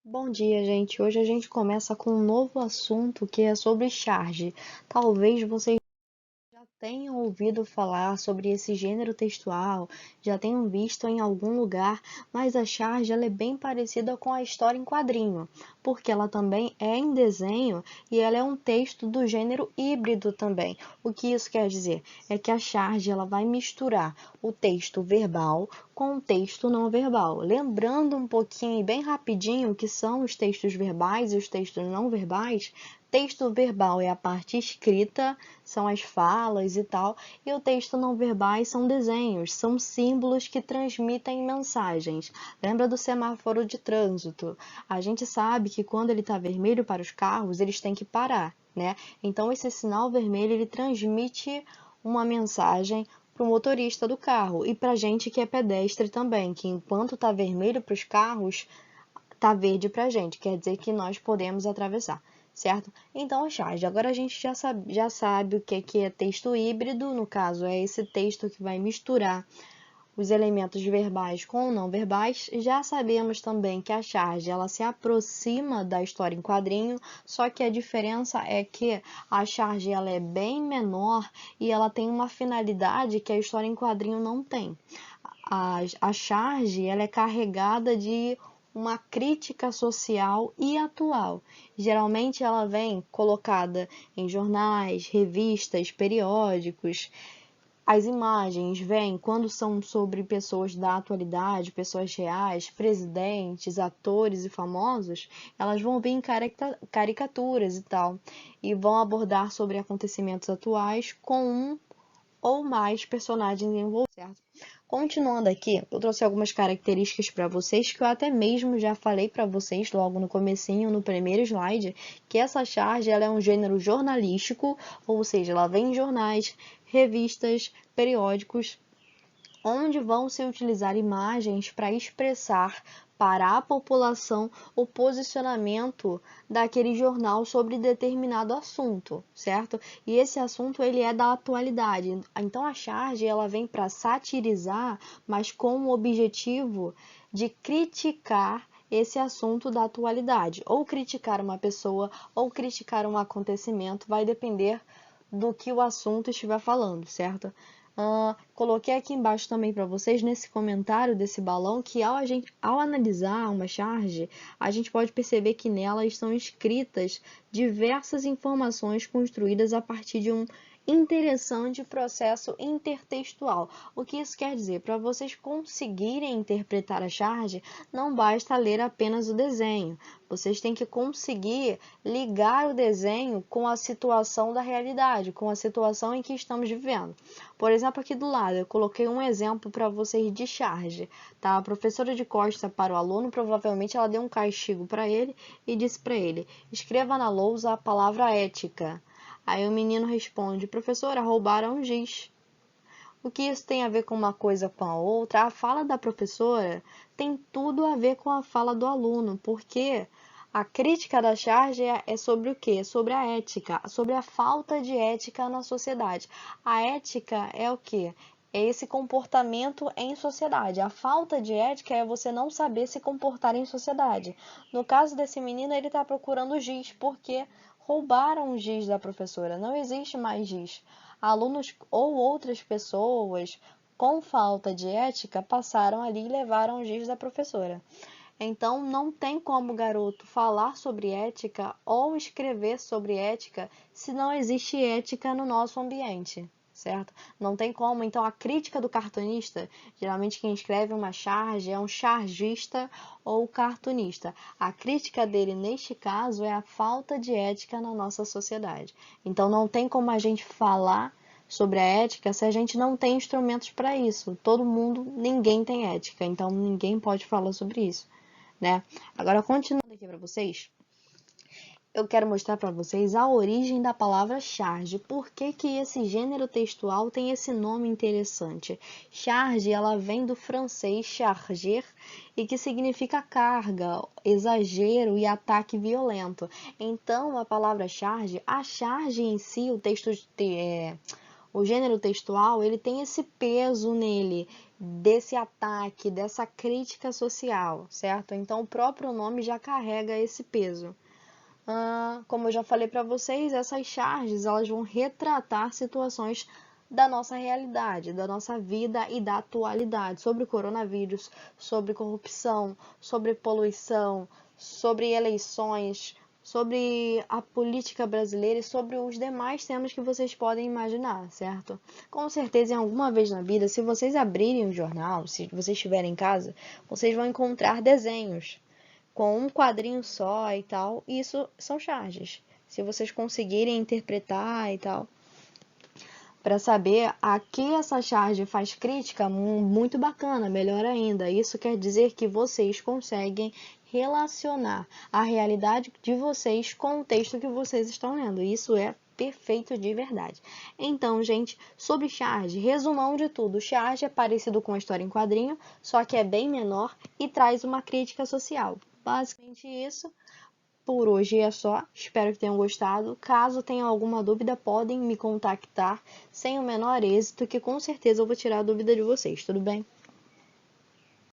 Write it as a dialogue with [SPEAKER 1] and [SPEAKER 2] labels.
[SPEAKER 1] Bom dia, gente. Hoje a gente começa com um novo assunto que é sobre charge. Talvez vocês já tenham ouvido falar sobre esse gênero textual, já tenham visto em algum lugar, mas a charge ela é bem parecida com a história em quadrinho, porque ela também é em desenho e ela é um texto do gênero híbrido também. O que isso quer dizer? É que a charge ela vai misturar o texto verbal com o texto não verbal. Lembrando um pouquinho e bem rapidinho o que são os textos verbais e os textos não verbais. Texto verbal é a parte escrita, são as falas e tal, e o texto não verbais são desenhos, são símbolos que transmitem mensagens. Lembra do semáforo de trânsito? A gente sabe que quando ele está vermelho para os carros, eles têm que parar, né? Então esse sinal vermelho ele transmite uma mensagem para o motorista do carro e para a gente que é pedestre também, que enquanto está vermelho para os carros, tá verde para a gente, quer dizer que nós podemos atravessar, certo? Então, a charge. Agora a gente já sabe o que é texto híbrido, no caso, é esse texto que vai misturar os elementos verbais com não verbais. Já sabemos também que a charge ela se aproxima da história em quadrinho, só que a diferença é que a charge ela é bem menor e ela tem uma finalidade que a história em quadrinho não tem. A charge ela é carregada de uma crítica social e atual. Geralmente ela vem colocada em jornais, revistas, periódicos. As imagens vêm quando são sobre pessoas da atualidade, pessoas reais, presidentes, atores e famosos, elas vão vir em caricaturas e tal, e vão abordar sobre acontecimentos atuais com um ou mais personagens envolvidos, certo? Continuando aqui, eu trouxe algumas características para vocês que eu até mesmo já falei para vocês logo no comecinho, no primeiro slide, que essa charge ela é um gênero jornalístico, ou seja, ela vem em jornais, revistas, periódicos, onde vão se utilizar imagens para expressar para a população o posicionamento daquele jornal sobre determinado assunto, certo? E esse assunto ele é da atualidade. Então a charge ela vem para satirizar, mas com o objetivo de criticar esse assunto da atualidade, ou criticar uma pessoa, ou criticar um acontecimento, vai depender do que o assunto estiver falando, certo? Coloquei aqui embaixo também para vocês, nesse comentário desse balão, que ao analisar uma charge, a gente pode perceber que nela estão escritas diversas informações construídas a partir de um interessante processo intertextual. O que isso quer dizer? Para vocês conseguirem interpretar a charge, não basta ler apenas o desenho. Vocês têm que conseguir ligar o desenho com a situação da realidade, com a situação em que estamos vivendo. Por exemplo, aqui do lado, eu coloquei um exemplo para vocês de charge, tá? A professora de costa para o aluno, provavelmente ela deu um castigo para ele e disse para ele: escreva na lousa a palavra ética. Aí o menino responde: professora, roubaram giz. O que isso tem a ver com uma coisa com a outra? A fala da professora tem tudo a ver com a fala do aluno, porque a crítica da charge é sobre o quê? Sobre a ética, sobre a falta de ética na sociedade. A ética é o quê? É esse comportamento em sociedade. A falta de ética é você não saber se comportar em sociedade. No caso desse menino, ele está procurando giz, porque roubaram o giz da professora. Não existe mais giz. Alunos ou outras pessoas com falta de ética passaram ali e levaram o giz da professora. Então, não tem como o garoto falar sobre ética ou escrever sobre ética se não existe ética no nosso ambiente, certo? Não tem como. Então, a crítica do cartunista, geralmente quem escreve uma charge é um chargista ou cartunista. A crítica dele, neste caso, é a falta de ética na nossa sociedade. Então, não tem como a gente falar sobre a ética se a gente não tem instrumentos para isso. Todo mundo, ninguém tem ética, então ninguém pode falar sobre isso, né? Agora, continuando aqui para vocês, eu quero mostrar para vocês a origem da palavra charge. Por que que esse gênero textual tem esse nome interessante? Charge, ela vem do francês charger, e que significa carga, exagero e ataque violento. Então, a palavra charge, a charge em si, o gênero textual, ele tem esse peso nele desse ataque, dessa crítica social, certo? Então, o próprio nome já carrega esse peso. Como eu já falei para vocês, essas charges elas vão retratar situações da nossa realidade, da nossa vida e da atualidade, sobre o coronavírus, sobre corrupção, sobre poluição, sobre eleições, sobre a política brasileira e sobre os demais temas que vocês podem imaginar, certo? Com certeza, em alguma vez na vida, se vocês abrirem o jornal, se vocês estiverem em casa, vocês vão encontrar desenhos com um quadrinho só e tal. E isso são charges. Se vocês conseguirem interpretar e tal, para saber a que essa charge faz crítica, muito bacana, melhor ainda. Isso quer dizer que vocês conseguem relacionar a realidade de vocês com o texto que vocês estão lendo. Isso é perfeito de verdade. Então, gente, sobre charge, resumão de tudo. Charge é parecido com a história em quadrinho, só que é bem menor e traz uma crítica social. Basicamente isso. Por hoje é só, espero que tenham gostado. Caso tenham alguma dúvida, podem me contactar sem o menor êxito, que com certeza eu vou tirar a dúvida de vocês, tudo bem?